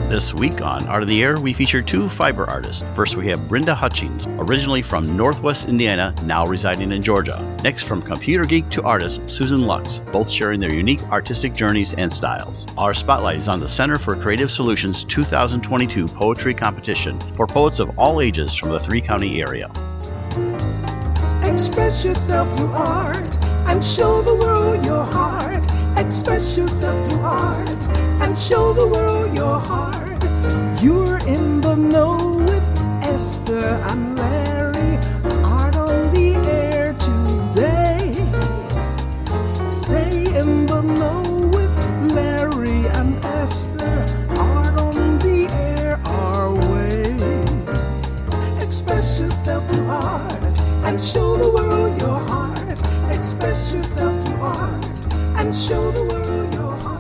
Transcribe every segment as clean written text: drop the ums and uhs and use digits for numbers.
This week on Art of the Air, we feature two fiber artists. First, we have Brenda Hutchings, originally from Northwest Indiana, now residing in Georgia. Next, from computer geek to artist, Susan Lux, both sharing their unique artistic journeys and styles. Our spotlight is on the Center for Creative Solutions 2022 Poetry Competition for poets of all ages from the three-county area. Express yourself through art and show the world your heart. Express yourself through art and show the world your heart. You're in the know with Esther and Larry. Art on the air today. Stay in the know with Larry and Esther. Art on the air our way. Express yourself through art and show the world your heart. Express yourself through art and show the world your heart.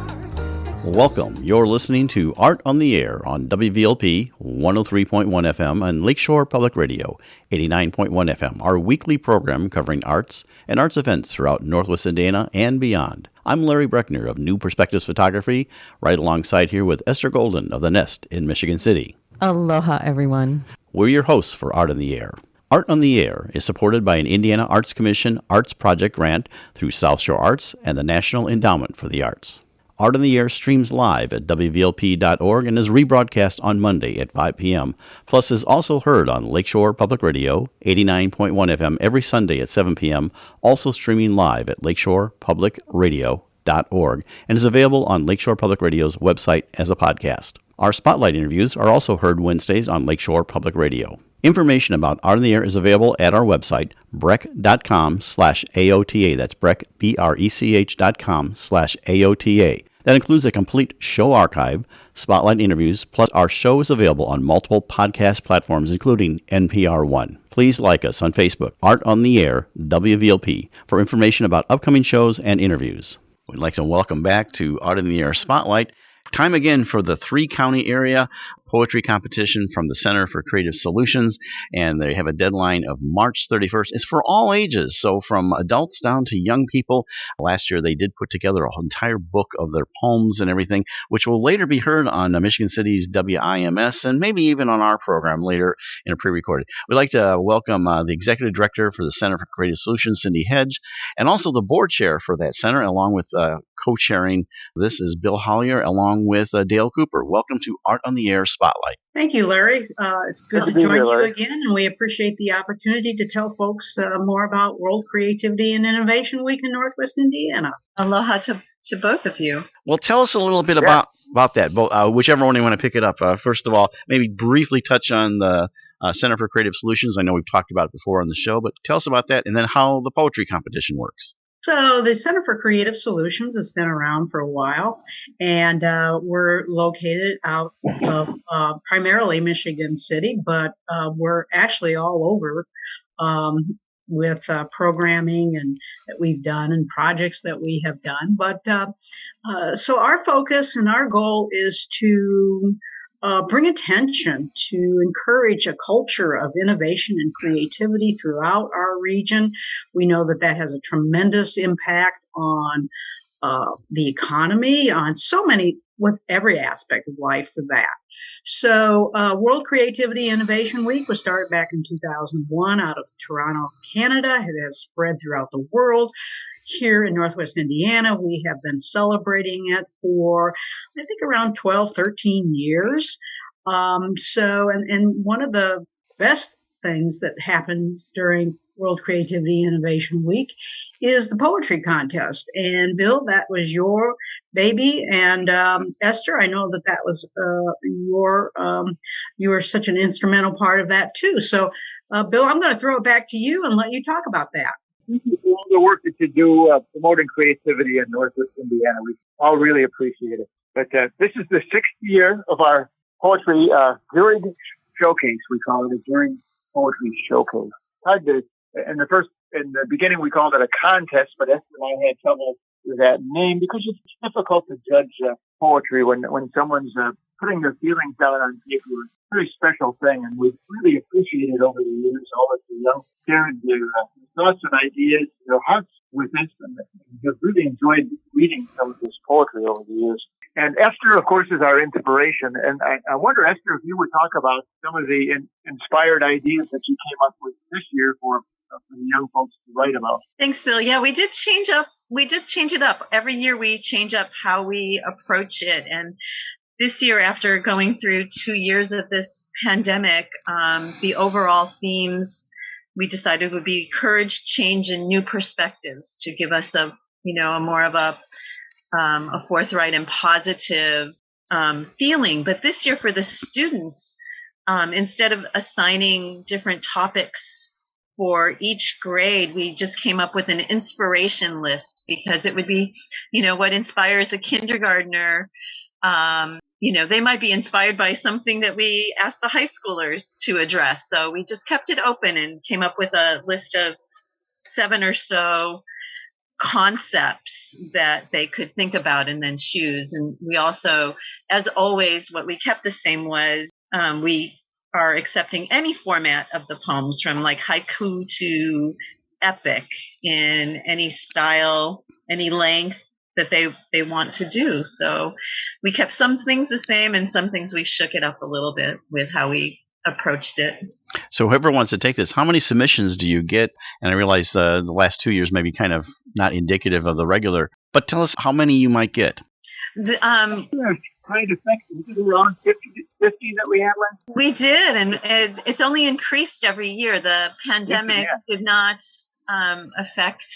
Welcome. You're listening to Art on the Air on WVLP 103.1 FM and Lakeshore Public Radio 89.1 FM, our weekly program covering arts and arts events throughout Northwest Indiana and beyond. I'm Larry Breckner of New Perspectives Photography, right alongside here with Esther Golden of The Nest in Michigan City. Aloha, everyone. We're your hosts for Art on the Air. Art on the Air is supported by an Indiana Arts Commission Arts Project grant through South Shore Arts and the National Endowment for the Arts. Art on the Air streams live at WVLP.org and is rebroadcast on Monday at 5 p.m., plus is also heard on Lakeshore Public Radio 89.1 FM every Sunday at 7 p.m., also streaming live at lakeshorepublicradio.org, and is available on Lakeshore Public Radio's website as a podcast. Our spotlight interviews are also heard Wednesdays on Lakeshore Public Radio. Information about Art on the Air is available at our website, brech.com/AOTA. That's Brech, BRECH.com/AOTA. That includes a complete show archive, spotlight interviews, plus our show is available on multiple podcast platforms, including NPR One. Please like us on Facebook, Art on the Air, WVLP, for information about upcoming shows and interviews. We'd like to welcome back to Art on the Air Spotlight. Time again for the three-county area poetry competition from the Center for Creative Solutions, and they have a deadline of March 31st. It's for all ages, so from adults down to young people. Last year they did put together an entire book of their poems and everything, which will later be heard on Michigan City's WIMS and maybe even on our program later in a pre-recorded. We'd like to welcome the Executive Director for the Center for Creative Solutions, Cindy Hedge, and also the Board Chair for that center, along with co-chairing. This is Bill Hallier, along with Dale Cooper. Welcome to Art on the Air Spotlight. Thank you, Larry. It's good to join you again, and we appreciate the opportunity to tell folks more about World Creativity and Innovation Week in Northwest Indiana. Aloha to both of you. Well, tell us a little bit about that, whichever one you want to pick it up. First of all, maybe briefly touch on the Center for Creative Solutions. I know we've talked about it before on the show, but tell us about that, and then how the poetry competition works. So the Center for Creative Solutions has been around for a while, and we're located out of primarily Michigan City, but we're actually all over with programming and that we've done and projects that we have done. But so our focus and our goal is to bring attention to encourage a culture of innovation and creativity throughout our region. We know that that has a tremendous impact on the economy, on with every aspect of life for that. So World Creativity Innovation Week was started back in 2001 out of Toronto, Canada. It has spread throughout the world. Here in Northwest Indiana, we have been celebrating it for, I think, around 12, 13 years. And one of the best things that happens during World Creativity Innovation Week is the poetry contest. And Bill, that was your baby. And Esther, I know that was you were such an instrumental part of that too. So, Bill, I'm going to throw it back to you and let you talk about that. Thank you for all the work that you do promoting creativity in Northwest Indiana. We all really appreciate it. But this is the 6th year of our poetry jury showcase. We call it a jury poetry showcase. In the beginning, we called it a contest, but Esther and I had trouble with that name because it's difficult to judge poetry when someone's putting their feelings out on paper. It's a very special thing, and we've really appreciated over the years all of the young shared their thoughts and ideas, their hearts with this, and have really enjoyed reading some of this poetry over the years. And Esther, of course, is our inspiration. And I wonder, Esther, if you would talk about some of the inspired ideas that you came up with this year for the young folks to write about. Thanks, Bill. Yeah, we did change up. We did change it up. Every year we change up how we approach it. And this year, after going through 2 years of this pandemic, the overall themes we decided would be courage, change, and new perspectives to give us a more of a forthright and positive feeling. But this year for the students, instead of assigning different topics for each grade, we just came up with an inspiration list, because it would be, what inspires a kindergartner. They might be inspired by something that we asked the high schoolers to address. So we just kept it open and came up with a list of 7 or so concepts that they could think about and then choose. And we also, as always, what we kept the same was we are accepting any format of the poems, from like haiku to epic, in any style, any length that they want to do. So we kept some things the same, and some things we shook it up a little bit with how we approached it. So whoever wants to take this, how many submissions do you get? And I realize the last 2 years may be kind of not indicative of the regular, but tell us how many you might get. Trying to think, was it around 50 that we had last? We did, and it's only increased every year. The pandemic did not affect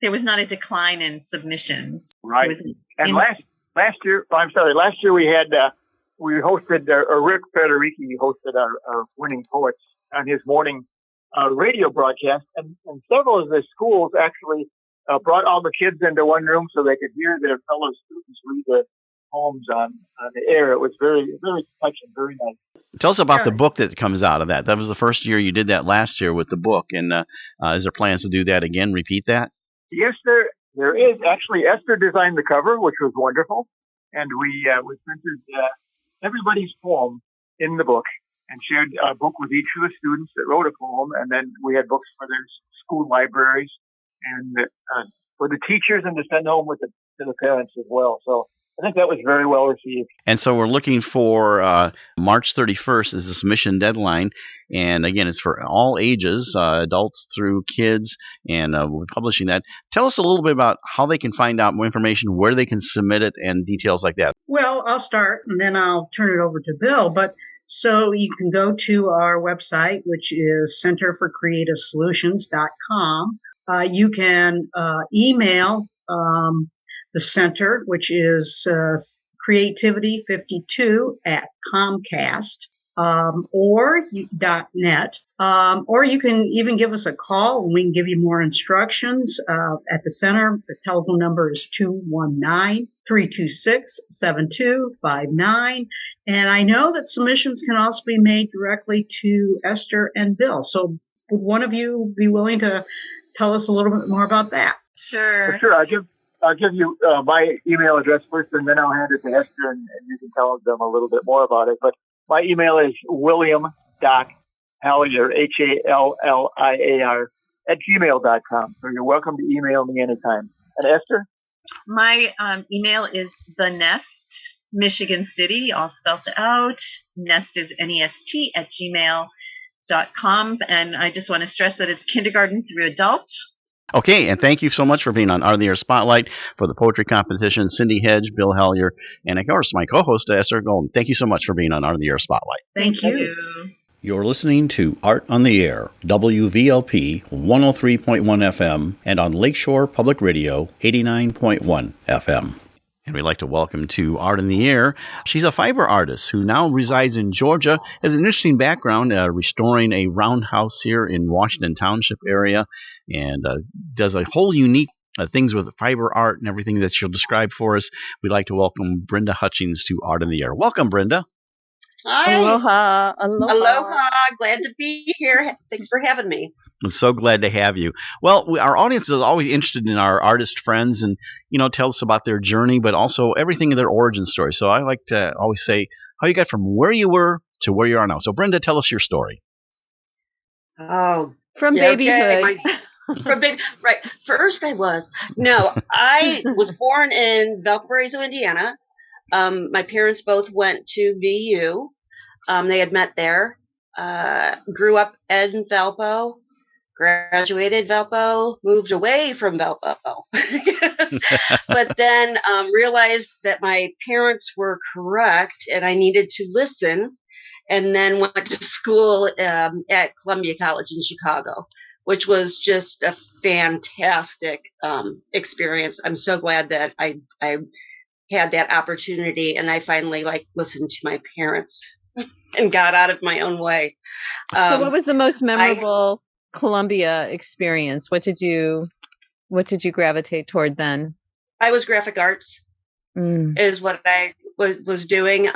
there was not a decline in submissions. Right. Last year we had we hosted Rick Federici hosted our winning poets on his morning radio broadcast, and several of the schools actually brought all the kids into one room so they could hear their fellow students read their poems on the air. It was very, very touching, very nice. Tell us about the book that comes out of that. That was the first year you did that last year with the book, and is there plans to do that again, repeat that? Yes, there is. Actually, Esther designed the cover, which was wonderful, and we printed everybody's poem in the book and shared a book with each of the students that wrote a poem, and then we had books for their school libraries and for the teachers, and to send home to the parents as well. So I think that was very well received. And so we're looking for March 31st is the submission deadline. And again, it's for all ages, adults through kids, and we're publishing that. Tell us a little bit about how they can find out more information, where they can submit it, and details like that. Well, I'll start, and then I'll turn it over to Bill. But so you can go to our website, which is centerforcreativesolutions.com. You can email the center, which is creativity52@comcast or .net, or you can even give us a call and we can give you more instructions. At the center, the telephone number is 219-326-7259. And I know that submissions can also be made directly to Esther and Bill. So would one of you be willing to tell us a little bit more about that? Sure. Sure. I'll give you my email address first, and then I'll hand it to Esther, and you can tell them a little bit more about it. But my email is william.hallier, HALLIAR, @gmail.com. So you're welcome to email me anytime. And Esther? My email is The Nest, Michigan City, all spelled out. Nest is NEST @gmail.com. And I just want to stress that it's kindergarten through adult. Okay, and thank you so much for being on Art of the Year Spotlight for the poetry competition. Cindy Hedge, Bill Hallier, and of course my co-host Esther Golden. Thank you so much for being on Art of the Year Spotlight. Thank you. You're listening to Art on the Air, WVLP 103.1 FM, and on Lakeshore Public Radio 89.1 FM. And we'd like to welcome to Art in the Air. She's a fiber artist who now resides in Georgia, has an interesting background restoring a roundhouse here in Washington Township area, and does a whole unique things with fiber art and everything that she'll describe for us. We'd like to welcome Brenda Hutchings to Art in the Air. Welcome, Brenda. Hi. Aloha. Aloha. Glad to be here. Thanks for having me. I'm so glad to have you. Well, our audience is always interested in our artist friends and, tell us about their journey, but also everything in their origin story. So I like to always say how you got from where you were to where you are now. So, Brenda, tell us your story. Oh, from babyhood. Okay. Right. First I was. No, I was born in Valparaiso, Indiana. My parents both went to VU. They had met there. Grew up in Valpo. Graduated Valpo. Moved away from Valpo. But then realized that my parents were correct and I needed to listen. And then went to school at Columbia College in Chicago, which was just a fantastic experience. I'm so glad that I had that opportunity and I finally listened to my parents and got out of my own way. So what was the most memorable Columbia experience? What did you gravitate toward then? I was graphic arts is what I was doing.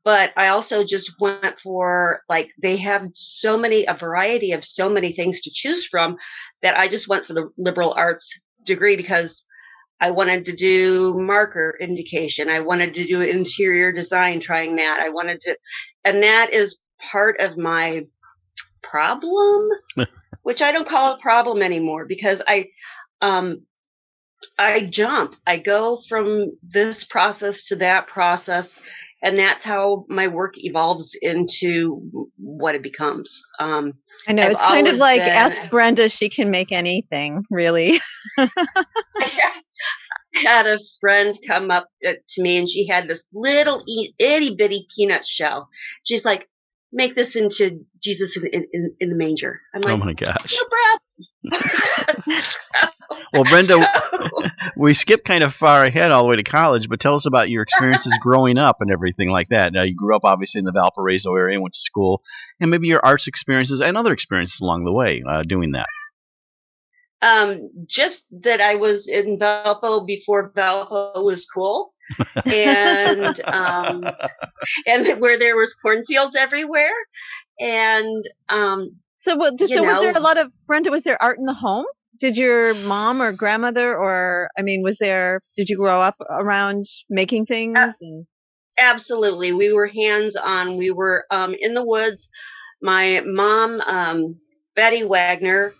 But I also just went for, they have a variety of so many things to choose from that I just went for the liberal arts degree because I wanted to do marker indication. I wanted to do interior design, trying that. And that is part of my problem, which I don't call a problem anymore because I jump. I go from this process to that process. And that's how my work evolves into what it becomes. I know, it's kind of like ask Brenda, she can make anything, really. I had a friend come up to me and she had this little itty bitty peanut shell. She's like, make this into Jesus in the manger. I'm like, oh my gosh. No problem. Well, Brenda, we skipped kind of far ahead all the way to college, but tell us about your experiences growing up and everything like that. Now, you grew up obviously in the Valparaiso area, went to school, and maybe your arts experiences and other experiences along the way doing that. Just that I was in Valpo before Valpo was cool, and where there was cornfields everywhere, and so was there a lot of, Brenda? Was there art in the home? Did your mom or grandmother did you grow up around making things? Absolutely. We were hands-on. We were in the woods. My mom, Betty Wagner,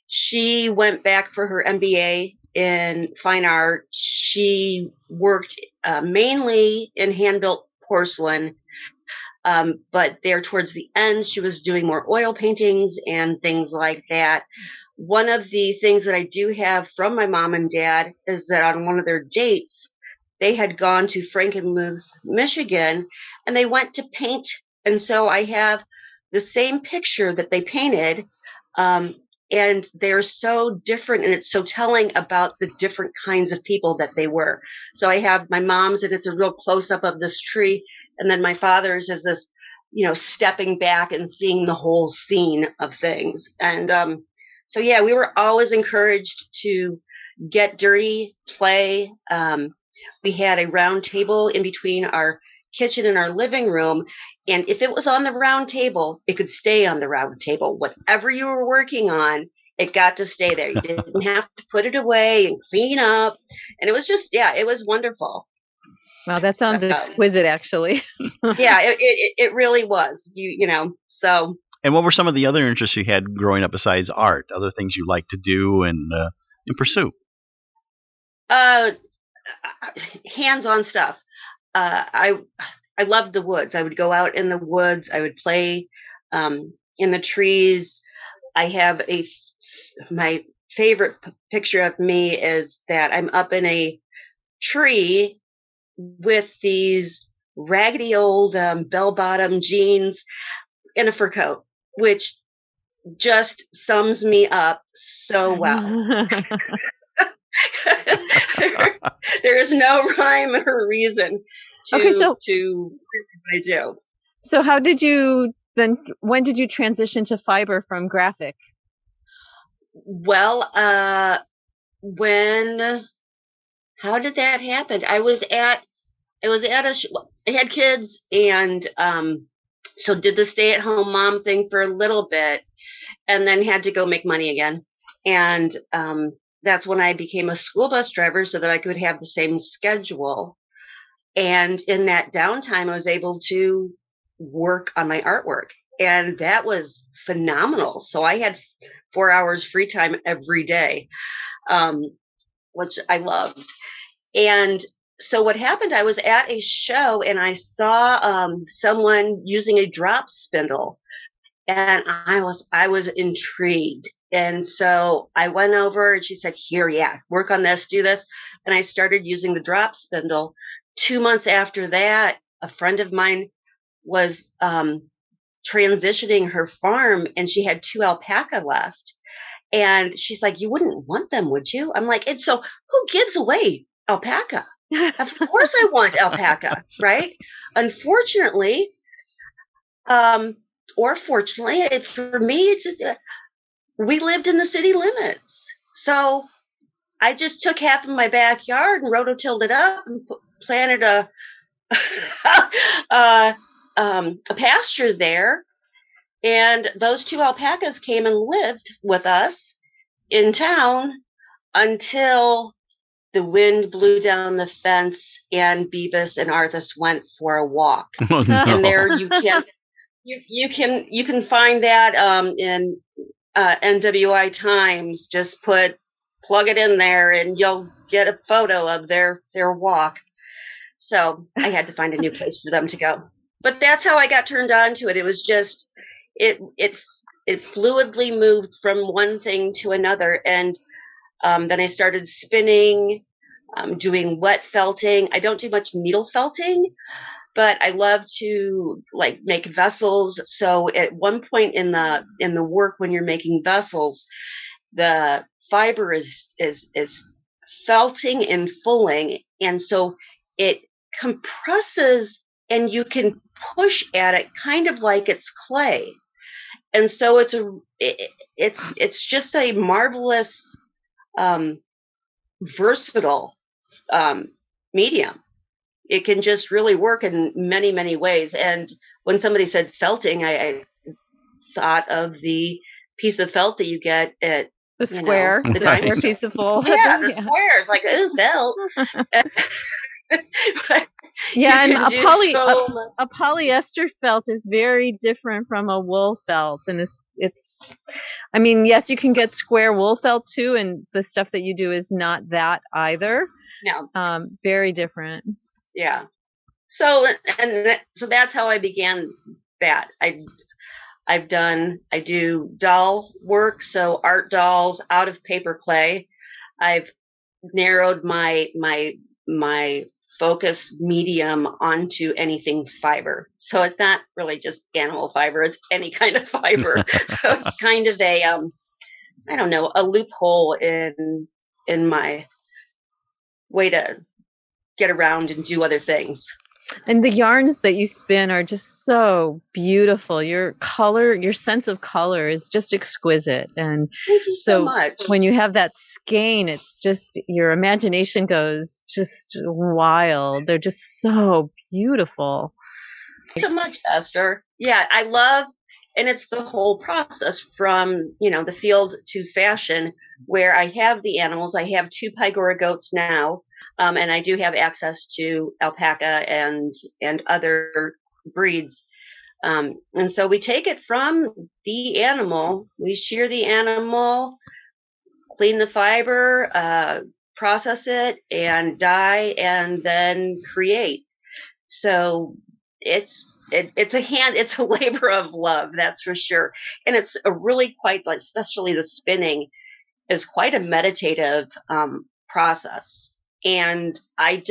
she went back for her MBA in fine art. She worked mainly in hand-built porcelain, but there towards the end, she was doing more oil paintings and things like that. One of the things that I do have from my mom and dad is that on one of their dates, they had gone to Frankenmuth, Michigan, and they went to paint. And so I have the same picture that they painted, and they're so different, and it's so telling about the different kinds of people that they were. So I have my mom's, and it's a real close-up of this tree, and then my father's is this, stepping back and seeing the whole scene of things. And so, yeah, we were always encouraged to get dirty, play. We had a round table in between our kitchen and our living room. And if it was on the round table, it could stay on the round table. Whatever you were working on, it got to stay there. You didn't have to put it away and clean up. And it was just, it was wonderful. Wow, that sounds exquisite, actually. Yeah, it really was. So. And what were some of the other interests you had growing up besides art? Other things you like to do and pursue? Hands-on stuff. I loved the woods. I would go out in the woods. I would play in the trees. I have my favorite picture of me is that I'm up in a tree with these raggedy old bell-bottom jeans and a fur coat, which just sums me up so well. There is no rhyme or reason to what I do. So when did you transition to fiber from graphic? Well, how did that happen? I had kids, and so did the stay-at-home mom thing for a little bit, and then had to go make money again. And that's when I became a school bus driver so that I could have the same schedule. And in that downtime, I was able to work on my artwork. And that was phenomenal. So I had 4 hours free time every day, which I loved. And so what happened, I was at a show and I saw someone using a drop spindle, and I was intrigued. And so I went over and she said, here, yeah, work on this, do this. And I started using the drop spindle. 2 months after that, a friend of mine was transitioning her farm and she had 2 alpaca left. And she's like, you wouldn't want them, would you? I'm like, and so who gives away alpaca? Of course I want alpaca, right? Unfortunately, or fortunately, for me, it's just, we lived in the city limits. So I just took half of my backyard and rototilled it up and planted a pasture there. And those 2 alpacas came and lived with us in town until the wind blew down the fence and Beavis and Arthas went for a walk. Oh, no. And there you can find that in NWI Times. Just plug it in there and you'll get a photo of their walk. So I had to find a new place for them to go. But that's how I got turned on to it. It was just it fluidly moved from one thing to another, and then I started spinning, doing wet felting. I don't do much needle felting, but I love to make vessels. So at one point in the work, when you're making vessels, the fiber is felting and fulling, and so it compresses, and you can push at it kind of like it's clay. And so it's just a marvelous, versatile medium. It can just really work in many, many ways. And when somebody said felting, I thought of the piece of felt that you get at the square, the square piece of wool. Yeah, the square. It's like, ooh, felt. Yeah, and a polyester felt is very different from a wool felt, and it's. I mean, yes, you can get square wool felt too, and the stuff that you do is not that either. No. Very different. Yeah. So that's how I began that. I do doll work, so art dolls out of paper clay. I've narrowed my focus medium onto anything fiber. So it's not really just animal fiber, it's any kind of fiber. So it's kind of a I don't know, a loophole in my way to get around and do other things. And the yarns that you spin are just so beautiful. Your sense of color is just exquisite. And thank you so much. When you have that skein, it's just, your imagination goes just wild. They're just so beautiful. Thank you so much, Esther. Yeah, I love, and it's the whole process from, the field to fashion, where I have the animals. I have 2 Pygora goats now. And I do have access to alpaca and other breeds. And so we take it from the animal, we shear the animal, clean the fiber, process it, and dye, and then create. So it's a labor of love, that's for sure. And it's a really quite, especially the spinning, is quite a meditative process. And I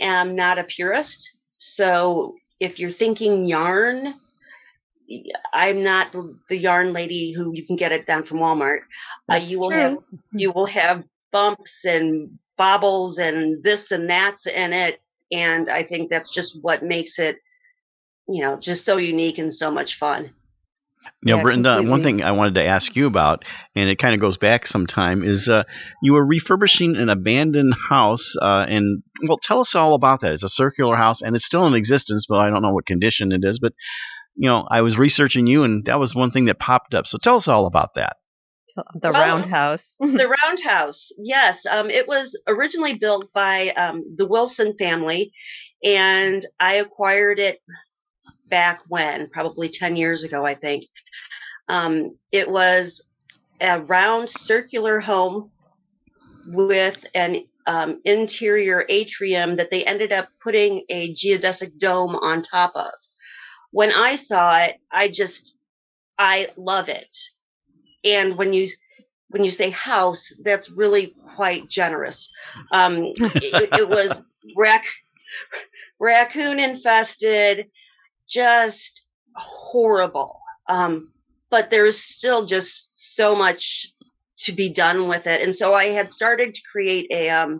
am not a purist. So if you're thinking yarn, I'm not the yarn lady who you can get it down from Walmart. You will have bumps and bobbles and this and that's in it. And I think that's just what makes it, just so unique and so much fun. Yeah, Brenda, completely. One thing I wanted to ask you about, and it kind of goes back some time, is you were refurbishing an abandoned house, and tell us all about that. It's a circular house, and it's still in existence, but I don't know what condition it is. But I was researching you, and that was one thing that popped up. So tell us all about that. The roundhouse. The roundhouse, yes. It was originally built by the Wilson family, and I acquired it back when, probably 10 years ago, I think. It was a round circular home with an interior atrium that they ended up putting a geodesic dome on top of. When I saw it, I love it. And when you say house, that's really quite generous. It was raccoon infested, just horrible. But there's still just so much to be done with it. And so I had started to create a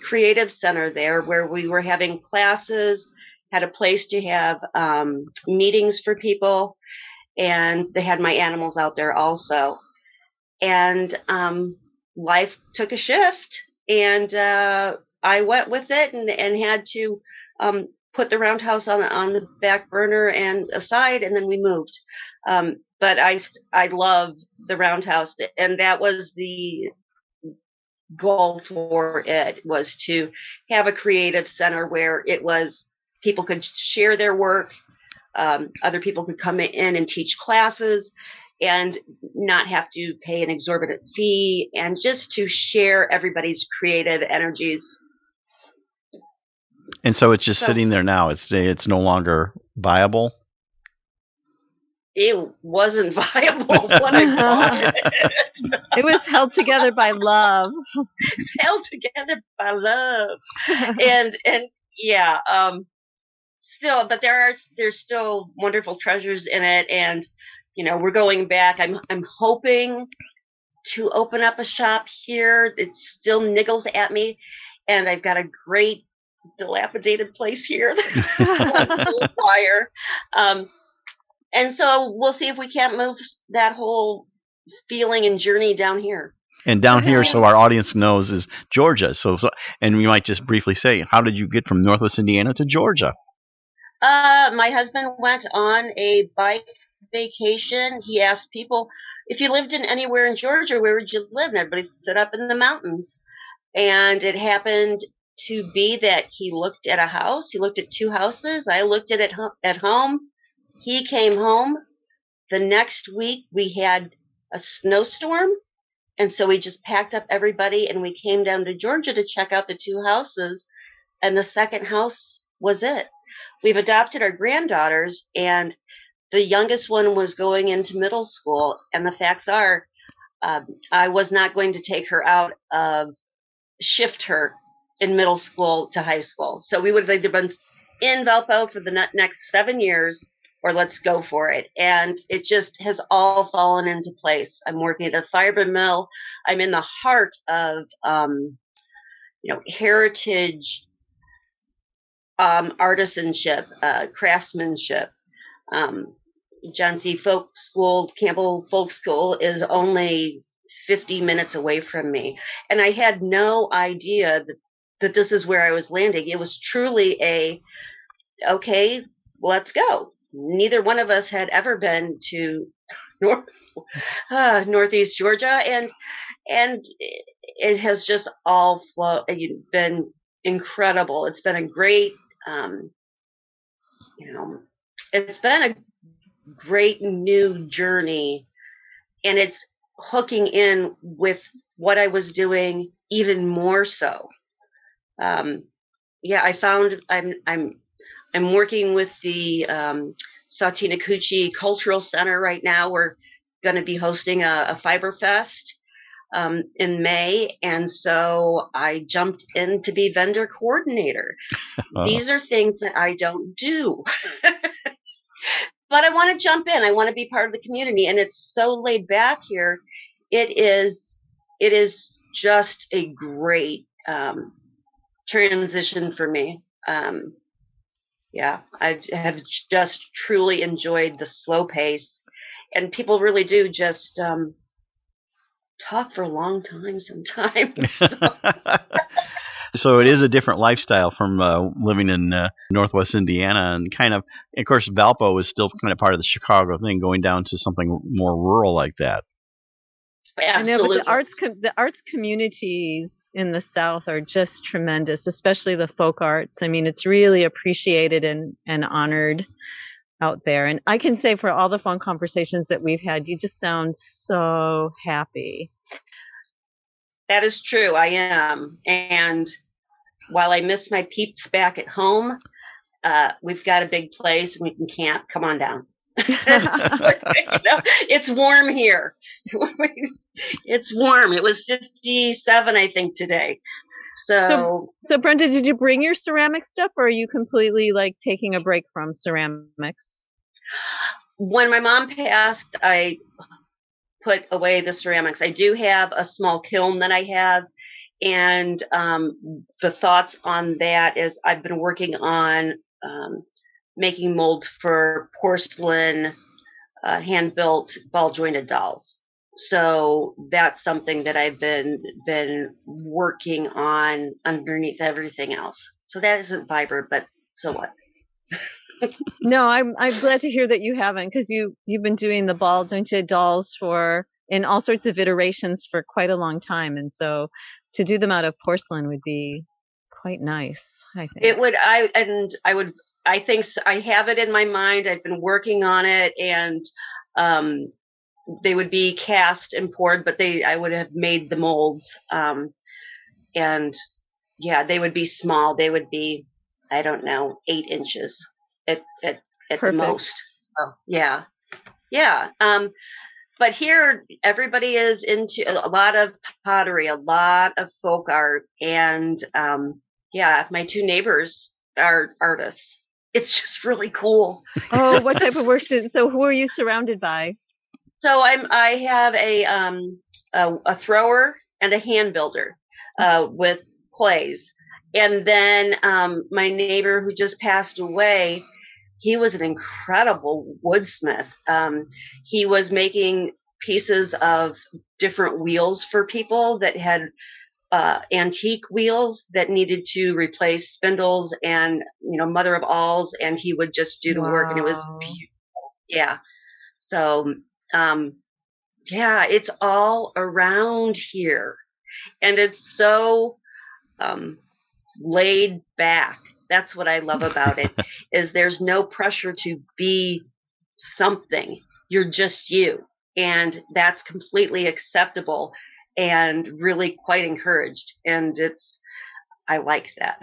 creative center there where we were having classes, had a place to have meetings for people, and they had my animals out there also. And life took a shift, and I went with it and had to put the roundhouse on the back burner and aside, and then we moved. But I love the roundhouse, and that was the goal for it, was to have a creative center where it was people could share their work, other people could come in and teach classes and not have to pay an exorbitant fee, and just to share everybody's creative energies. And so it's just sitting there now. It's no longer viable. It wasn't viable when I bought it. It was held together by love. It's held together by love, and yeah. Still, but there's still wonderful treasures in it, and we're going back. I'm hoping to open up a shop here. It still niggles at me, and I've got a great dilapidated place here to acquire. And so we'll see if we can't move that whole feeling and journey down here. And down here, so our audience knows, is Georgia. So, and we might just briefly say, how did you get from Northwest Indiana to Georgia? My husband went on a bike vacation. He asked people, if you lived in anywhere in Georgia, where would you live? And everybody said up in the mountains. And it happened to be that he looked at a house. He looked at two houses. I looked at home. He came home. The next week we had a snowstorm, and so we just packed up everybody and we came down to Georgia to check out the two houses, and the second house was it. We've adopted our granddaughters, and the youngest one was going into middle school, and the facts are I was not going to take her out shift her in middle school to high school. So we would have either been in Valpo for the next 7 years, or let's go for it. And it just has all fallen into place. I'm working at a fiber mill. I'm in the heart of, heritage, artisanship, craftsmanship. John C. Folk School, Campbell Folk School is only 50 minutes away from me. And I had no idea that this is where I was landing. It was truly okay, let's go. Neither one of us had ever been to Northeast Georgia, and it has just all been incredible. It's been a great, it's been a great new journey, and it's hooking in with what I was doing even more so. I found I'm working with the Satinakuchi Cultural Center right now. We're going to be hosting a Fiber Fest in May, and so I jumped in to be vendor coordinator. These are things that I don't do. But I want to jump in. I want to be part of the community, and it's so laid back here. It is just a great transition for me. I have just truly enjoyed the slow pace, and people really do just talk for a long time sometimes. So it is a different lifestyle from living in Northwest Indiana, and of course, Valpo is still kind of part of the Chicago thing, going down to something more rural like that. I know, but Absolutely. the arts communities in the South are just tremendous, especially the folk arts. I mean, it's really appreciated and honored out there. And I can say for all the phone conversations that we've had, you just sound so happy. That is true. I am. And while I miss my peeps back at home, we've got a big place and we can camp. Come on down. It's warm here. It's warm. It was 57, I think, today. So Brenda, did you bring your ceramic stuff, or are you completely like taking a break from ceramics? When my mom passed, I put away the ceramics. I do have a small kiln that I have, and the thoughts on that is I've been working on making molds for porcelain, hand-built, ball-jointed dolls. So that's something that I've been working on underneath everything else. So that isn't vibrant, but so what? No, I'm glad to hear that you haven't, because you've been doing the ball-jointed dolls in all sorts of iterations for quite a long time, and so to do them out of porcelain would be quite nice, I think. It would. I think I have it in my mind. I've been working on it, and they would be cast and poured, but I would have made the molds, and yeah, they would be small. They would be, I don't know, 8 inches at the most. Oh, yeah. But here, everybody is into a lot of pottery, a lot of folk art, and my 2 neighbors are artists. It's just really cool. Oh, what type of work? So who are you surrounded by? So I have a thrower and a hand builder with clays, and then my neighbor who just passed away, he was an incredible woodsmith. He was making pieces of different wheels for people that had antique wheels that needed to replace spindles and mother of alls, and he would just do the work, and it was beautiful. Yeah. So it's all around here, and it's so laid back. That's what I love about it, is there's no pressure to be something. You're just you, and that's completely acceptable and really quite encouraged. And I like that.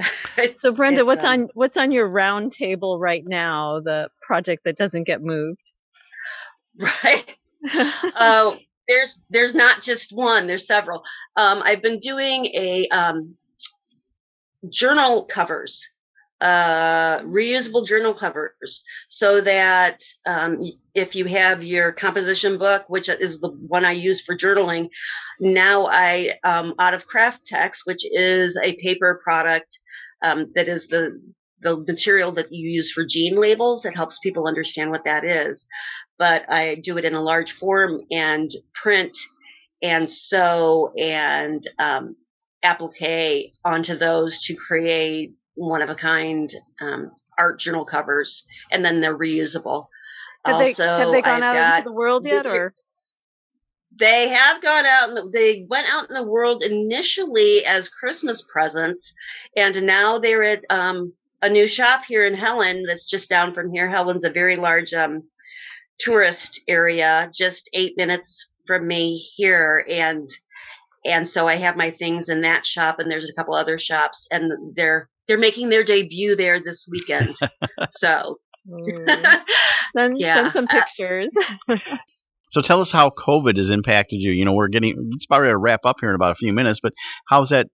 So Brenda, what's on your round table right now, the project that doesn't get moved? Right. There's not just one, there's several. I've been doing a journal covers, reusable journal covers, so that if you have your composition book, which is the one I use for journaling, now I out of Craft Text, which is a paper product that is the material that you use for gene labels, that helps people understand what that is. But I do it in a large form and print and sew and applique onto those to create one-of-a-kind art journal covers, and then they're reusable. Have they gone out into the world yet, or? They have gone out. They went out in the world initially as Christmas presents, and now they're at a new shop here in Helen that's just down from here. Helen's a very large tourist area, just 8 minutes from me here, and so I have my things in that shop, and there's a couple other shops, and they're making their debut there this weekend. So send some pictures. So tell us how COVID has impacted you. It's about ready to wrap up here in about a few minutes, but how's that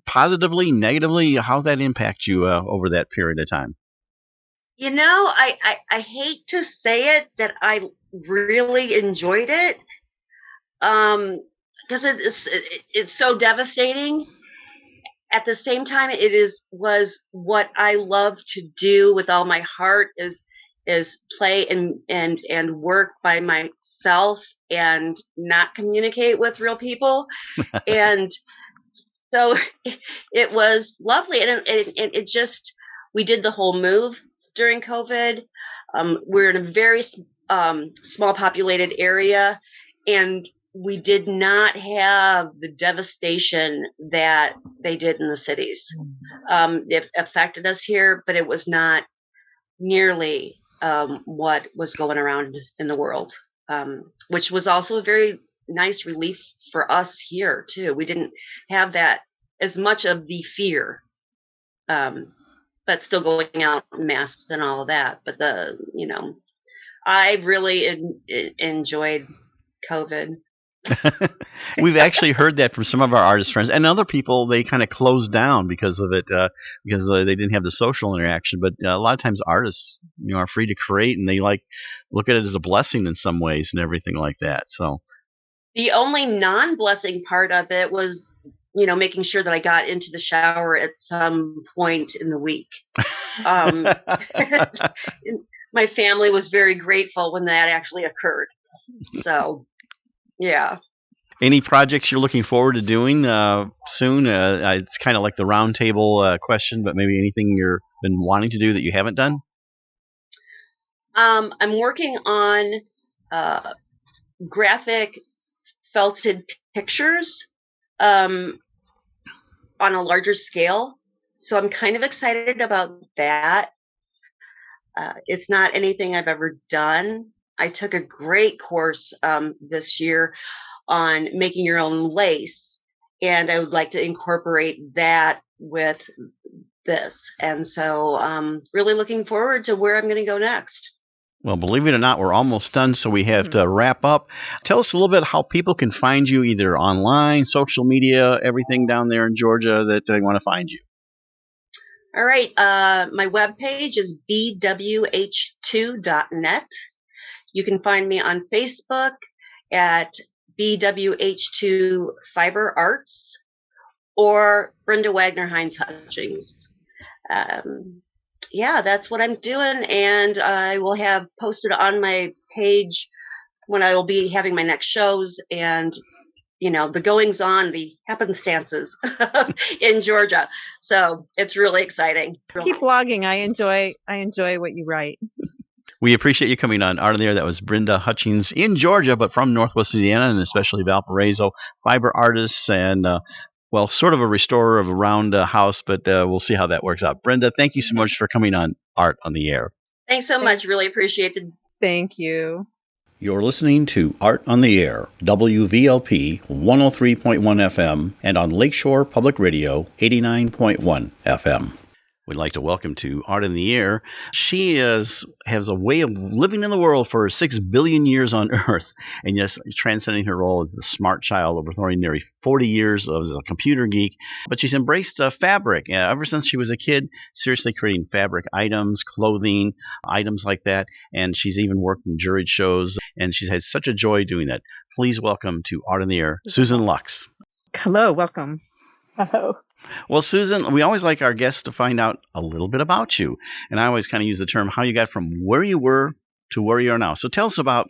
positively, negatively, how's that impact you over that period of time? I hate to say it, that I really enjoyed it, because it's so devastating. At the same time, was what I love to do with all my heart, is play and work by myself and not communicate with real people. And so it was lovely, and it just, we did the whole move during COVID. We're in a very small populated area, and we did not have the devastation that they did in the cities. It affected us here, but it was not nearly what was going around in the world, which was also a very nice relief for us here too. We didn't have that as much of the fear, but still going out in masks and all of that. But I really enjoyed COVID. We've actually heard that from some of our artist friends and other people. They kind of closed down because of it, because they didn't have the social interaction. But a lot of times artists, are free to create, and they look at it as a blessing in some ways and everything like that. So the only non-blessing part of it was, making sure that I got into the shower at some point in the week. My family was very grateful when that actually occurred. So, yeah. Any projects you're looking forward to doing soon? It's kind of like the roundtable question, but maybe anything you've been wanting to do that you haven't done? I'm working on graphic felted pictures on a larger scale. So I'm kind of excited about that. It's not anything I've ever done. I took a great course this year on making your own lace, and I would like to incorporate that with this. And so really looking forward to where I'm going to go next. Well, believe it or not, we're almost done, so we have to wrap up. Tell us a little bit how people can find you, either online, social media, everything down there in Georgia that they want to find you. All right. My webpage is bwh2.net. You can find me on Facebook at BWH2 Fiber Arts or Brenda Hutchings. That's what I'm doing, and I will have posted on my page when I will be having my next shows and the goings on, the happenstances in Georgia. So it's really exciting. Keep blogging. I enjoy what you write. We appreciate you coming on Art on the Air. That was Brenda Hutchings in Georgia, but from Northwest Indiana and especially Valparaiso. Fiber artists and, sort of a restorer of a round house, but we'll see how that works out. Brenda, thank you so much for coming on Art on the Air. Thanks so much. Really appreciate it. Thank you. You're listening to Art on the Air, WVLP 103.1 FM, and on Lakeshore Public Radio 89.1 FM. We'd like to welcome to Art in the Air. She has a way of living in the world for 6 billion years on Earth, and yes, transcending her role as the smart child over nearly 40 years as a computer geek. But she's embraced fabric ever since she was a kid, seriously creating fabric items, clothing, items like that. And she's even worked in juried shows, and she's had such a joy doing that. Please welcome to Art in the Air, Susan Lux. Hello, welcome. Hello. Well, Susan, we always like our guests to find out a little bit about you. And I always kind of use the term how you got from where you were to where you are now. So tell us about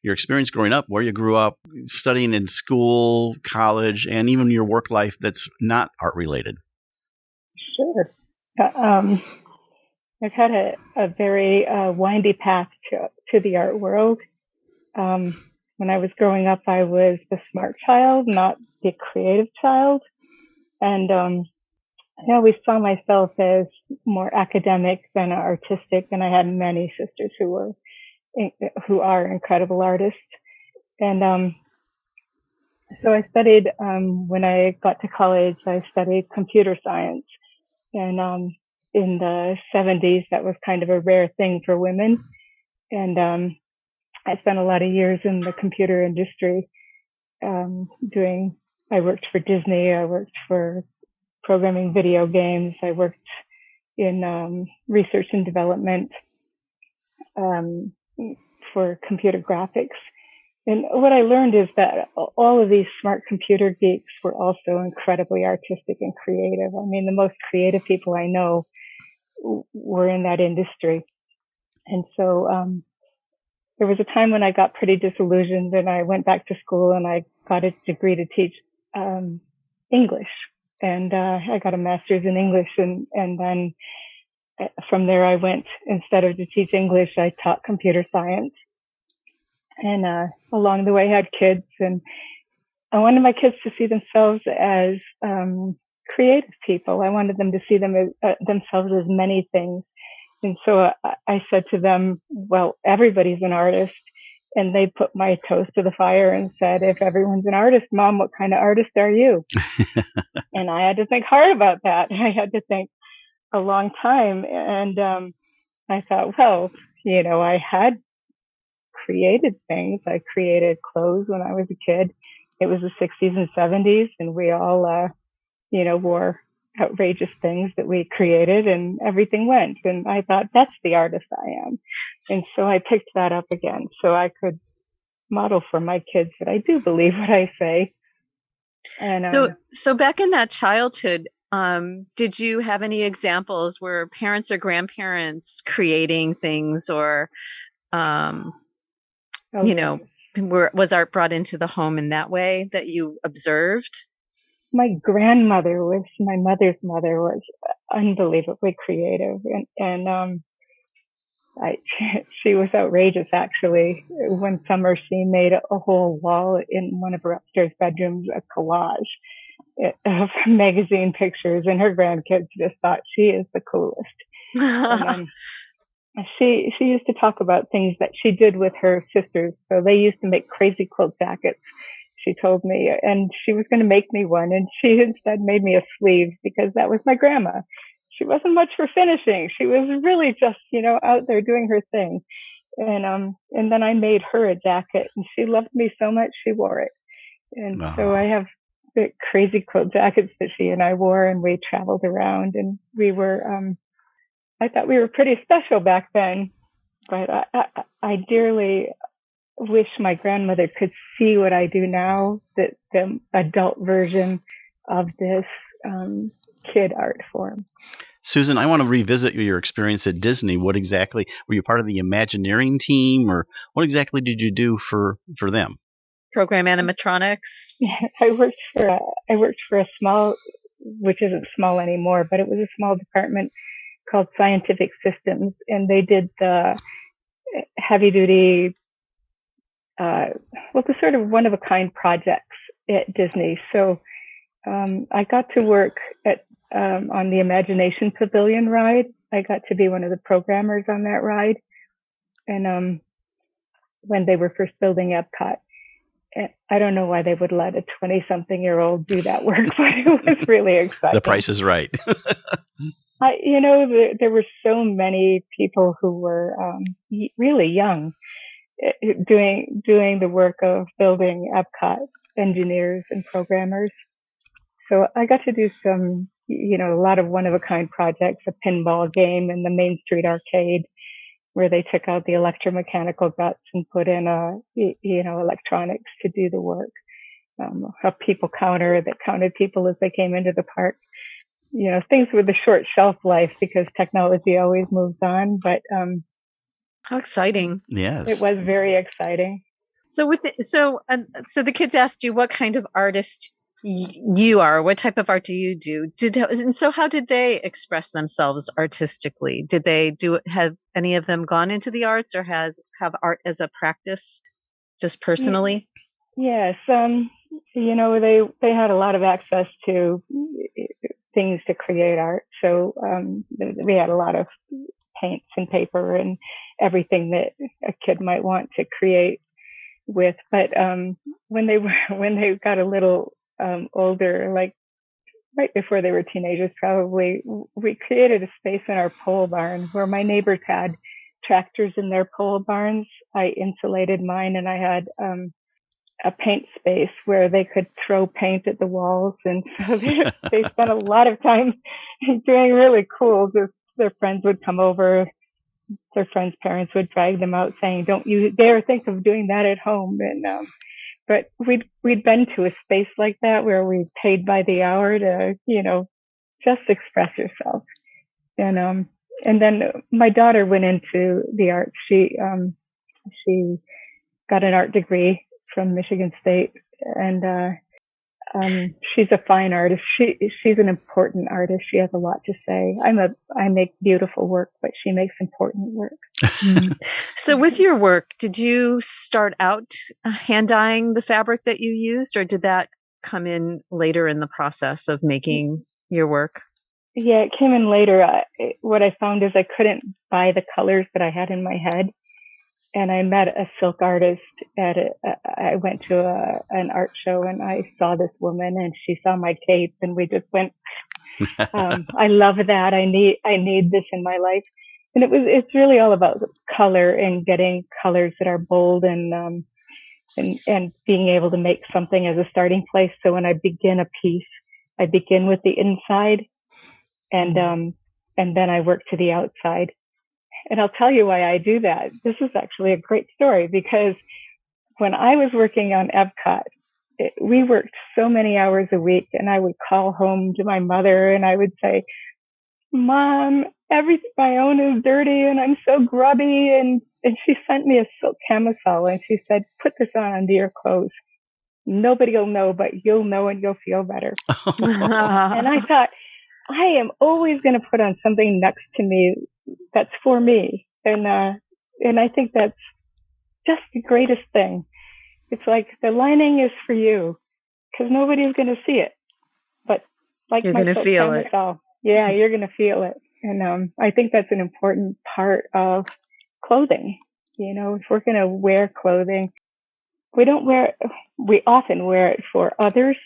your experience growing up, where you grew up, studying in school, college, and even your work life that's not art related. Sure. I've had a very windy path to the art world. When I was growing up, I was the smart child, not the creative child. And I always saw myself as more academic than artistic, and I had many sisters who are incredible artists. And so I studied, when I got to college, I studied computer science. And in the 70s, that was kind of a rare thing for women. And I spent a lot of years in the computer industry I worked for Disney. I worked for programming video games. I worked in research and development for computer graphics. And what I learned is that all of these smart computer geeks were also incredibly artistic and creative. I mean, the most creative people I know were in that industry. And so there was a time when I got pretty disillusioned, and I went back to school and I got a degree to teach English. And I got a master's in English. And then from there I went, instead of to teach English, I taught computer science. and along the way had kids, and I wanted my kids to see themselves as creative people. I wanted them to see themselves as many things. And so I said to them, well, everybody's an artist. And they put my toes to the fire and said, if everyone's an artist, Mom, what kind of artist are you? And I had to think hard about that. I had to think a long time. And I thought, well, I had created things. I created clothes when I was a kid. It was the 60s and 70s, and we all, wore outrageous things that we created, and everything went. And I thought, that's the artist I am. And so I picked that up again so I could model for my kids that I do believe what I say. And so back in that childhood, did you have any examples where parents or grandparents creating things, or was art brought into the home in that way that you observed? My grandmother my mother's mother was unbelievably creative, and she was outrageous, actually. One summer, she made a whole wall in one of her upstairs bedrooms, a collage of magazine pictures, and her grandkids just thought she is the coolest. And, she used to talk about things that she did with her sisters. So they used to make crazy quilt jackets, she told me, and she was going to make me one, and she instead made me a sleeve because that was my grandma. She wasn't much for finishing. She was really just, out there doing her thing. And then I made her a jacket, and she loved me so much she wore it. And so I have the crazy quilt jackets that she and I wore, and we traveled around, and we were, I thought we were pretty special back then, but I dearly wish my grandmother could see what I do now, that the adult version of this kid art form. Susan, I want to revisit your experience at Disney. What exactly, were you part of the Imagineering team, or what exactly did you do for them? Program animatronics? I worked for a small, which isn't small anymore, but it was a small department called Scientific Systems, and they did the heavy duty, the sort of one of a kind projects at Disney. So I got to work on the Imagination Pavilion ride. I got to be one of the programmers on that ride, and when they were first building Epcot. I don't know why they would let a 20-something-year-old do that work, but it was really exciting. The price is right. There were so many people who were really young doing the work of building Epcot, engineers and programmers. So I got to do some, a lot of one-of-a-kind projects, a pinball game in the Main Street Arcade, where they took out the electromechanical guts and put in, electronics to do the work. A people counter that counted people as they came into the park. Things with a short shelf life because technology always moves on. But how exciting! Yes, it was very exciting. So so the kids asked you what kind of artist you are. What type of art do you do? So how did they express themselves artistically? Did they have any of them gone into the arts, or have art as a practice, just personally? Yes, they had a lot of access to things to create art. So we had a lot of paints and paper and everything that a kid might want to create with. But when they got a little older, like right before they were teenagers, probably, we created a space in our pole barn where my neighbors had tractors in their pole barns. I insulated mine, and I had a paint space where they could throw paint at the walls. And so they spent a lot of time doing really cool. Their friends would come over. Their friends' parents would drag them out saying, "Don't you dare think of doing that at home." And but we'd been to a space like that where we paid by the hour to, just express yourself. And then my daughter went into the arts. She got an art degree from Michigan State, and She's a fine artist. She's an important artist. She has a lot to say. I make beautiful work, but she makes important work. So with your work, did you start out hand dyeing the fabric that you used, or did that come in later in the process of making your work? Yeah, it came in later. What I found is I couldn't buy the colors that I had in my head. And I met a silk artist I went to an art show, and I saw this woman, and she saw my cape, and we just went, I love that. I need this in my life. And it's really all about color and getting colors that are bold and being able to make something as a starting place. So when I begin a piece, I begin with the inside and then I work to the outside. And I'll tell you why I do that. This is actually a great story, because when I was working on Epcot, we worked so many hours a week, and I would call home to my mother and I would say, Mom, everything I own is dirty and I'm so grubby. And she sent me a silk camisole and she said, put this on under your clothes. Nobody will know, but you'll know and you'll feel better. And I thought, I am always going to put on something next to me that's for me. And I think that's just the greatest thing. It's like the lining is for you because nobody's going to see it. But like you're my going to feel it. Yeah, you're going to feel it. And I think that's an important part of clothing. You know, if we're going to wear clothing, we often wear it for others,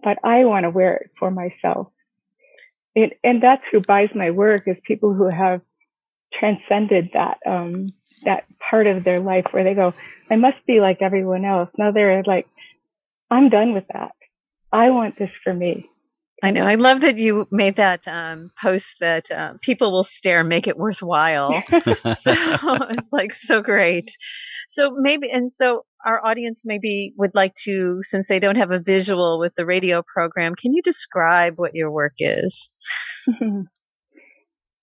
but I want to wear it for myself. And that's who buys my work, is people who have transcended that part of their life where they go, I must be like everyone else. Now they're like, I'm done with that. I want this for me. I know. I love that you made that post that people will stare, make it worthwhile. So it's like so great. So so our audience maybe would like to, since they don't have a visual with the radio program, can you describe what your work is?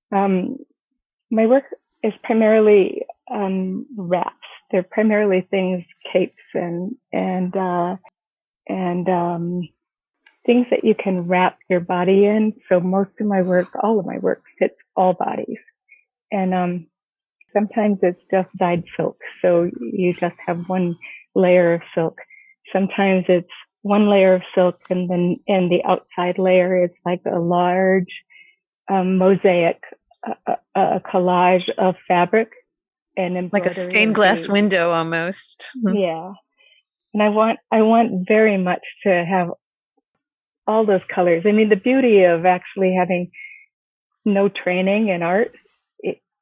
My work is primarily wraps. They're primarily things, capes and things that you can wrap your body in. So most of my work, all of my work, fits all bodies. And sometimes it's just dyed silk, so you just have one layer of silk. Sometimes it's one layer of silk, and then in the outside layer, it's like a large mosaic, a collage of fabric and embroidery. Like a stained glass window almost. Yeah. And I want very much to have all those colors. I mean, the beauty of actually having no training in art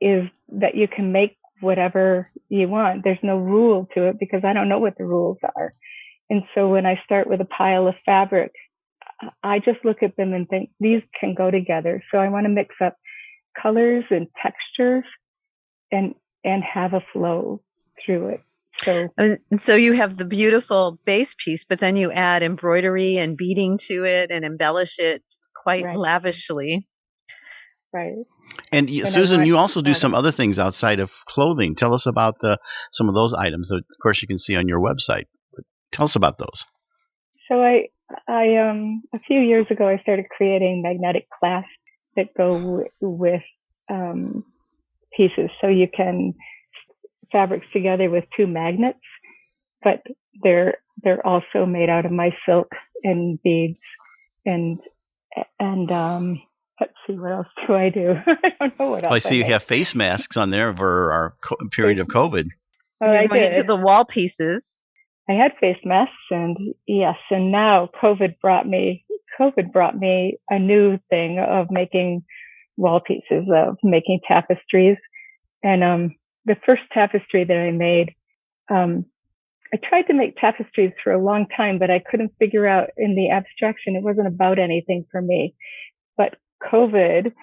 is that you can make whatever you want. There's no rule to it because I don't know what the rules are. And so when I start with a pile of fabric, I just look at them and think these can go together. So I want to mix up colors and textures and have a flow through it. So you have the beautiful base piece, but then you add embroidery and beading to it and embellish it quite lavishly. Right. And Susan, you also do some other things outside of clothing. Tell us about some of those items that, of course, you can see on your website. Tell us about those. So I a few years ago, I started creating magnetic clasps that go with pieces. So you can fabrics together with two magnets, but they're also made out of my silk and beads and let's see, what else do I do? I don't know what else. I see you have face masks on there for our period of COVID. Oh, I did. Into the wall pieces. I had face masks, and yes, and now COVID brought me a new thing of making wall pieces, of making tapestries. And the first tapestry that I made, I tried to make tapestries for a long time, but I couldn't figure out in the abstraction, it wasn't about anything for me. But COVID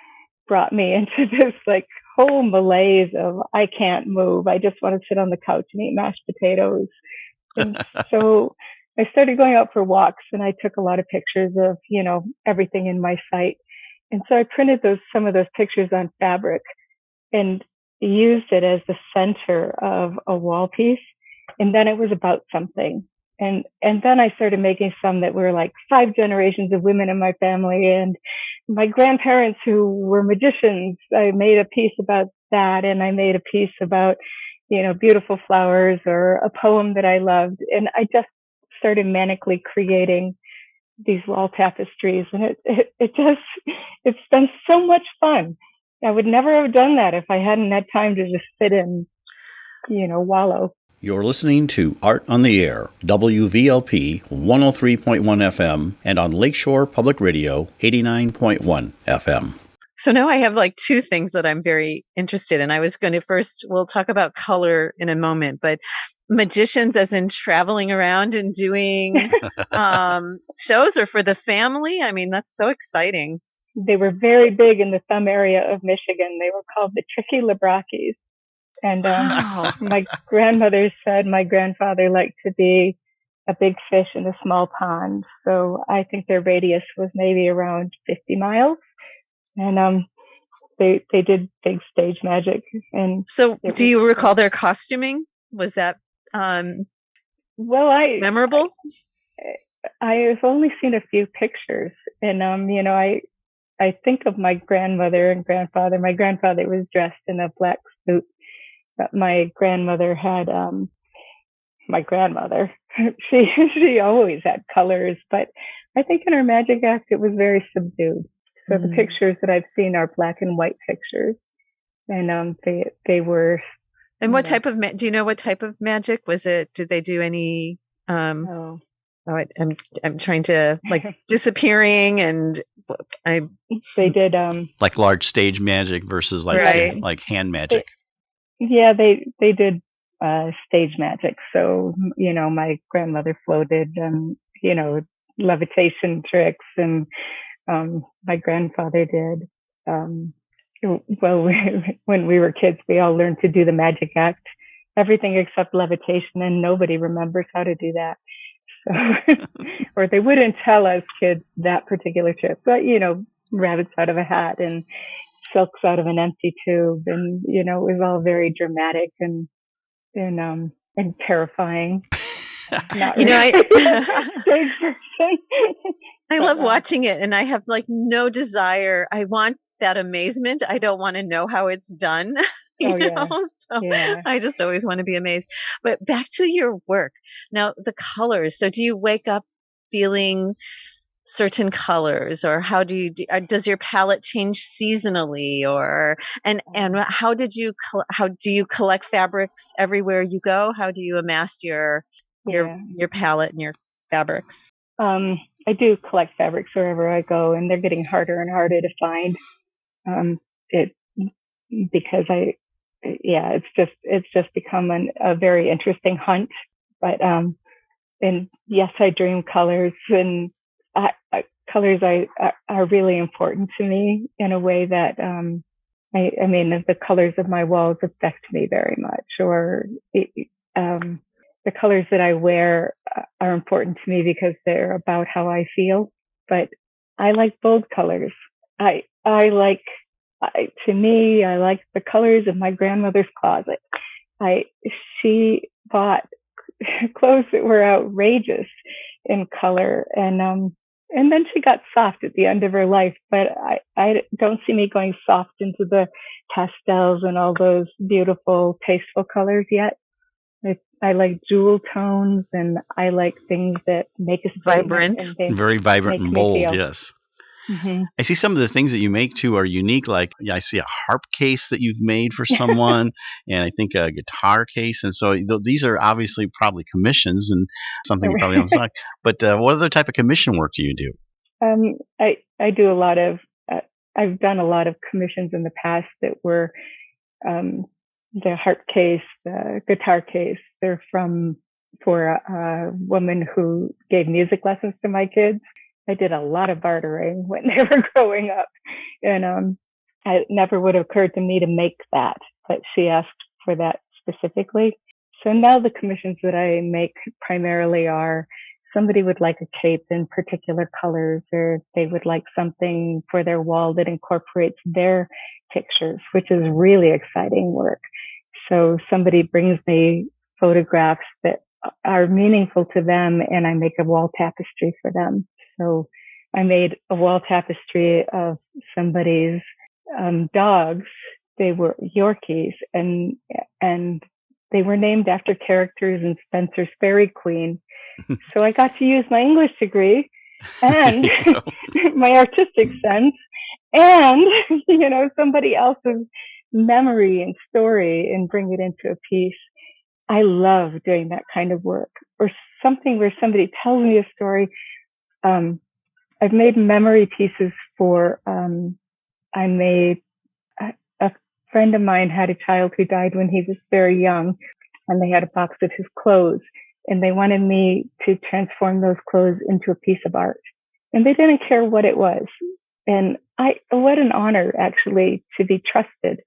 brought me into this like whole malaise of I can't move. I just want to sit on the couch and eat mashed potatoes. And so I started going out for walks, and I took a lot of pictures of, everything in my sight. And so I printed some of those pictures on fabric and used it as the center of a wall piece. And then it was about something. and then I started making some that were like 5 generations of women in my family, and my grandparents who were magicians. I made a piece about that, and I made a piece about, beautiful flowers or a poem that I loved. And I just started manically creating these wall tapestries, and it's been so much fun. I would never have done that if I hadn't had time to just sit and, wallow. You're listening to Art on the Air, WVLP 103.1 FM, and on Lakeshore Public Radio 89.1 FM. So now I have like 2 things that I'm very interested in. I was going to we'll talk about color in a moment, but magicians as in traveling around and doing shows or for the family. I mean, that's so exciting. They were very big in the Thumb area of Michigan. They were called the Tricky Librakis. And my grandmother said my grandfather liked to be a big fish in a small pond. So I think their radius was maybe around 50 miles. And they did big stage magic. And so do you recall their costuming? Was that memorable? I've only seen a few pictures. And, I think of my grandmother and grandfather. My grandfather was dressed in a black suit. But my grandmother had, she always had colors, but I think in her magic act, it was very subdued. So the pictures that I've seen are black and white pictures. And, they were. And what type of, do you know what type of magic was it? Did they do any, I'm trying to disappearing and they did, like large stage magic versus like hand magic. They did stage magic. So, my grandmother floated and, levitation tricks, and my grandfather did. When we were kids, we all learned to do the magic act, everything except levitation, and nobody remembers how to do that. So, or they wouldn't tell us kids that particular trick, but, rabbits out of a hat and silks out of an empty tube, and it was all very dramatic and terrifying. I love watching it, and I have no desire. I want that amazement. I don't want to know how it's done. I just always want to be amazed. But back to your work now, the colors. So do you wake up feeling certain colors, or how does your palette change seasonally, and how do you collect fabrics everywhere you go? How do you amass your palette and your fabrics? I do collect fabrics wherever I go, and they're getting harder and harder to find. Because it's just become a very interesting hunt. But and yes, I dream colors, and colors are really important to me in a way that I mean the colors of my walls affect me very much, or the colors that I wear are important to me because they're about how I feel. But I like bold colors. I like the colors of my grandmother's closet. She bought clothes that were outrageous in color, and then she got soft at the end of her life. But I don't see me going soft into the pastels and all those beautiful, tasteful colors yet. I like jewel tones, and I like things that make us vibrant, very vibrant and bold. Yes. Mm-hmm. I see some of the things that you make too are unique. Like I see a harp case that you've made for someone, and I think a guitar case. And so these are obviously probably commissions and something you probably don't like. But what other type of commission work do you do? I do a lot of. I've done a lot of commissions in the past that were the harp case, the guitar case. They're for a woman who gave music lessons to my kids. I did a lot of bartering when they were growing up, and it never would have occurred to me to make that, but she asked for that specifically. So now the commissions that I make primarily are somebody would like a cape in particular colors, or they would like something for their wall that incorporates their pictures, which is really exciting work. So somebody brings me photographs that are meaningful to them, and I make a wall tapestry for them. So I made a wall tapestry of somebody's dogs. They were Yorkies, and they were named after characters in Spencer's Fairy Queen. So I got to use my English degree and my artistic sense and, somebody else's memory and story and bring it into a piece. I love doing that kind of work, or something where somebody tells me a story. I've made memory pieces for, I made a friend of mine had a child who died when he was very young, and they had a box of his clothes, and they wanted me to transform those clothes into a piece of art. And they didn't care what it was. And what an honor, actually, to be trusted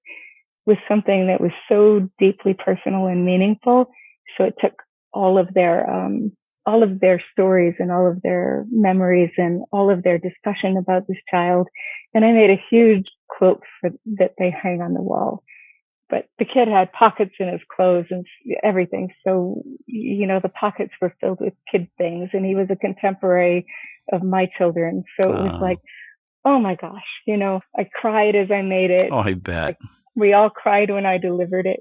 with something that was so deeply personal and meaningful. So it took all of their stories and all of their memories and all of their discussion about this child. And I made a huge quilt that they hang on the wall. But the kid had pockets in his clothes and everything. So, the pockets were filled with kid things. And he was a contemporary of my children. So it was like, oh my gosh, I cried as I made it. Oh, I bet. Like, we all cried when I delivered it.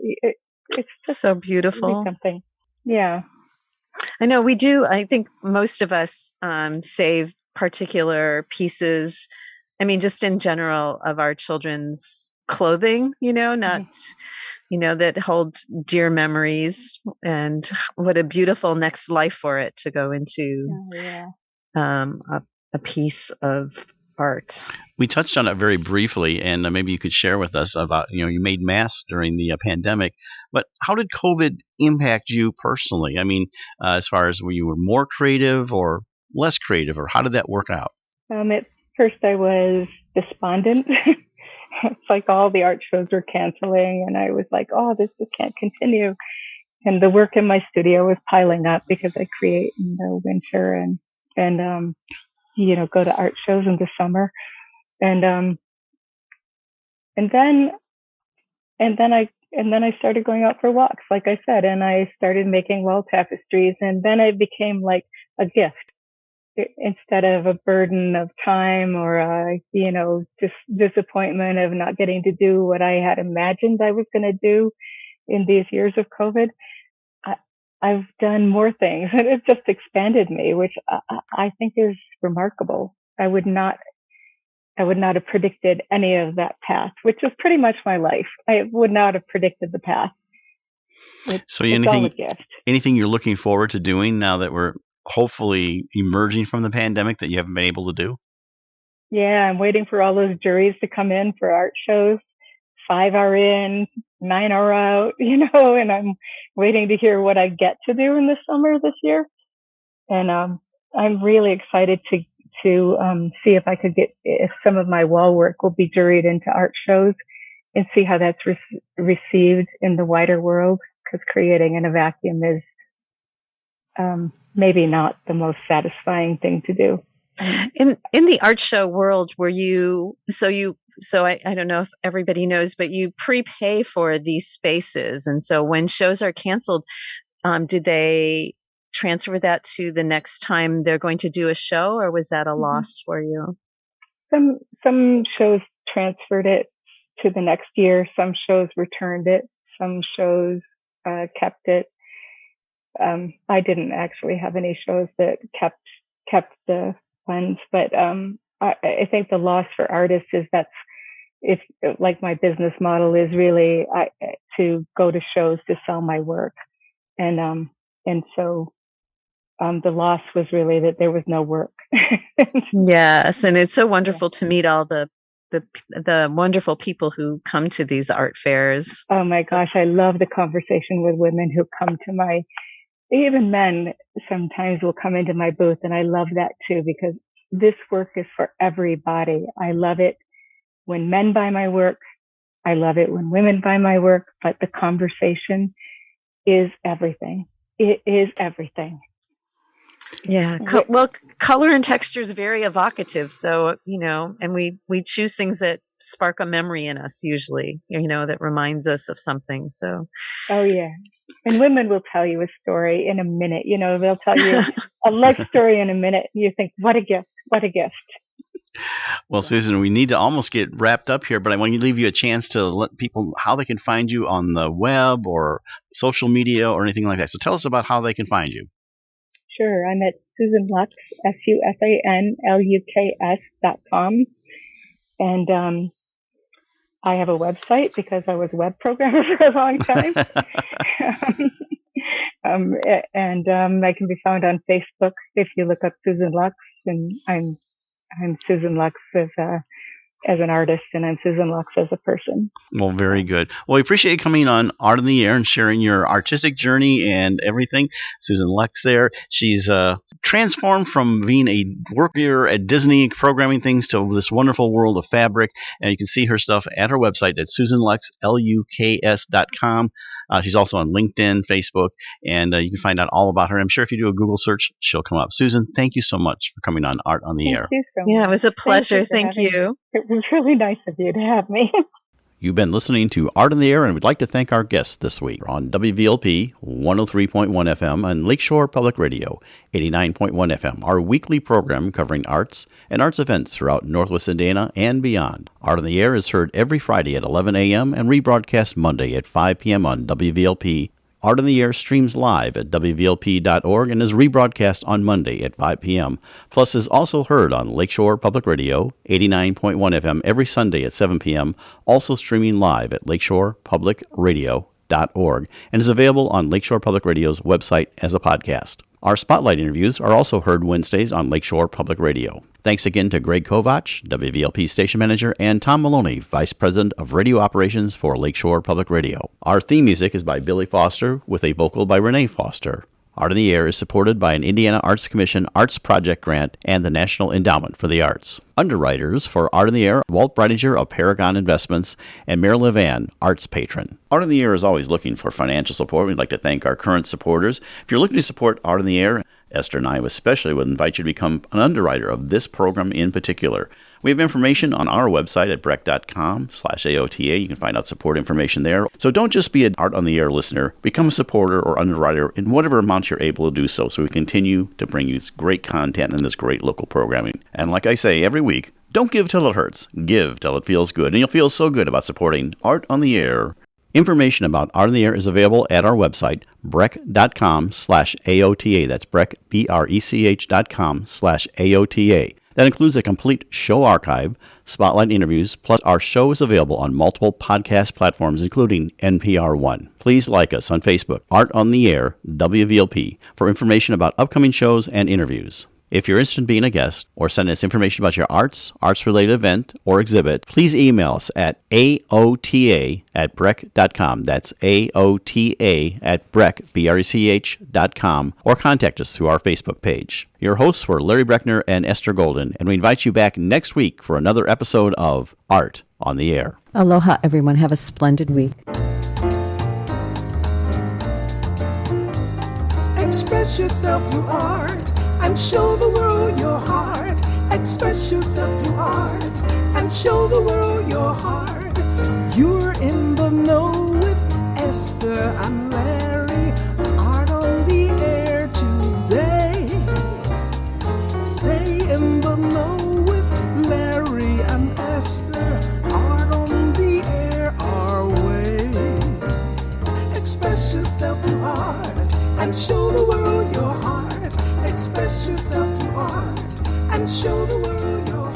It's just so beautiful. Really something. Yeah. I know we do. I think most of us save particular pieces. I mean, just in general of our children's clothing, not, that hold dear memories, and what a beautiful next life for it to go into a piece of art. We touched on it very briefly, and maybe you could share with us about, you made masks during the pandemic, but how did COVID impact you personally? I mean, as far as were you more creative or less creative, or how did that work out? At first I was despondent. It's like all the art shows were canceling, and I was like, oh, this just can't continue. And the work in my studio was piling up because I create in the winter and go to art shows in the summer. And then I started going out for walks, like I said, and I started making wall tapestries, and then it became like a gift instead of a burden of time or just disappointment of not getting to do what I had imagined I was going to do in these years of COVID. I've done more things, and it just expanded me, which I think is remarkable. I would not have predicted any of that path, which is pretty much my life. I would not have predicted the path. It's all a gift. Anything you're looking forward to doing now that we're hopefully emerging from the pandemic that you haven't been able to do? Yeah, I'm waiting for all those juries to come in for art shows. 5 are in, 9 are out, and I'm waiting to hear what I get to do in the summer this year. And I'm really excited to see if some of my wall work will be juried into art shows and see how that's received in the wider world, because creating in a vacuum is maybe not the most satisfying thing to do. In the art show world, were you so I don't know if everybody knows, but you prepay for these spaces, and so when shows are canceled, did they transfer that to the next time they're going to do a show, or was that a loss for you? Some shows transferred it to the next year. Some shows returned it. Some shows kept it. I didn't actually have any shows that kept the funds, but I think the loss for artists is if like my business model is really to go to shows to sell my work, and so the loss was really that there was no work. Yes, and it's so wonderful to meet all the wonderful people who come to these art fairs. Oh my gosh, I love the conversation with women who come to even men sometimes will come into my booth, and I love that too, because this work is for everybody. I love it when men buy my work. I love it when women buy my work, but the conversation is everything. It is everything. Yeah. Well, color and texture is very evocative. So, and we choose things that spark a memory in us usually, that reminds us of something. So. Oh, yeah. And women will tell you a story in a minute. They'll tell you a life story in a minute. And you think, what a gift, what a gift. Well, Susan, we need to almost get wrapped up here, but I want to leave you a chance to let people how they can find you on the web or social media or anything like that. So tell us about how they can find you. Sure. I'm at Susan Lux, SusanLuks.com. And I have a website because I was a web programmer for a long time. And I can be found on Facebook if you look up Susan Lux, and I'm Susan Lux as an artist, and I'm Susan Lux as a person. Well, very good. Well, we appreciate you coming on Art in the Air and sharing your artistic journey and everything. Susan Lux there. She's transformed from being a worker at Disney programming things to this wonderful world of fabric. And you can see her stuff at her website at SusanLux.com. She's also on LinkedIn, Facebook, and you can find out all about her. I'm sure if you do a Google search, she'll come up. Susan, thank you so much for coming on Art on the Air. Thank you so much. Yeah, it was a pleasure. Thank you. It was really nice of you to have me. You've been listening to Art in the Air, and we'd like to thank our guests this week on WVLP 103.1 FM and Lakeshore Public Radio 89.1 FM, our weekly program covering arts and arts events throughout Northwest Indiana and beyond. Art in the Air is heard every Friday at 11 a.m. and rebroadcast Monday at 5 p.m. on WVLP. Art in the Air streams live at WVLP.org and is rebroadcast on Monday at 5 p.m. Plus is also heard on Lakeshore Public Radio, 89.1 FM every Sunday at 7 p.m., also streaming live at lakeshorepublicradio.org and is available on Lakeshore Public Radio's website as a podcast. Our spotlight interviews are also heard Wednesdays on Lakeshore Public Radio. Thanks again to Greg Kovach, WVLP Station Manager, and Tom Maloney, Vice President of Radio Operations for Lakeshore Public Radio. Our theme music is by Billy Foster with a vocal by Renee Foster. Art in the Air is supported by an Indiana Arts Commission Arts Project Grant and the National Endowment for the Arts. Underwriters for Art in the Air, Walt Breidinger of Paragon Investments and Marilyn Van, Arts Patron. Art in the Air is always looking for financial support. We'd like to thank our current supporters. If you're looking to support Art in the Air, Esther and I especially would invite you to become an underwriter of this program in particular. We have information on our website at breck.com/AOTA. You can find out support information there. So don't just be an Art on the Air listener. Become a supporter or underwriter in whatever amount you're able to do so we continue to bring you this great content and this great local programming. And like I say every week, don't give till it hurts. Give till it feels good. And you'll feel so good about supporting Art on the Air. Information about Art on the Air is available at our website, breck.com/AOTA. That's Breck, BRECH.com/AOTA. That includes a complete show archive, spotlight interviews, plus our show is available on multiple podcast platforms, including NPR One. Please like us on Facebook, Art on the Air, WVLP, for information about upcoming shows and interviews. If you're interested in being a guest or sending us information about your arts-related event or exhibit, please email us at aota@breck.com. That's aota@breck, BRECH.com, or contact us through our Facebook page. Your hosts were Larry Breckner and Esther Golden, and we invite you back next week for another episode of Art on the Air. Aloha, everyone. Have a splendid week. Express yourself through art and show the world your heart. Express yourself through art and show the world your heart. You're in the know with Esther and Larry. Art on the Air today. Stay in the know with Larry and Esther. Art on the Air our way. Express yourself through art and show the world your heart. Express yourself through art and show the world your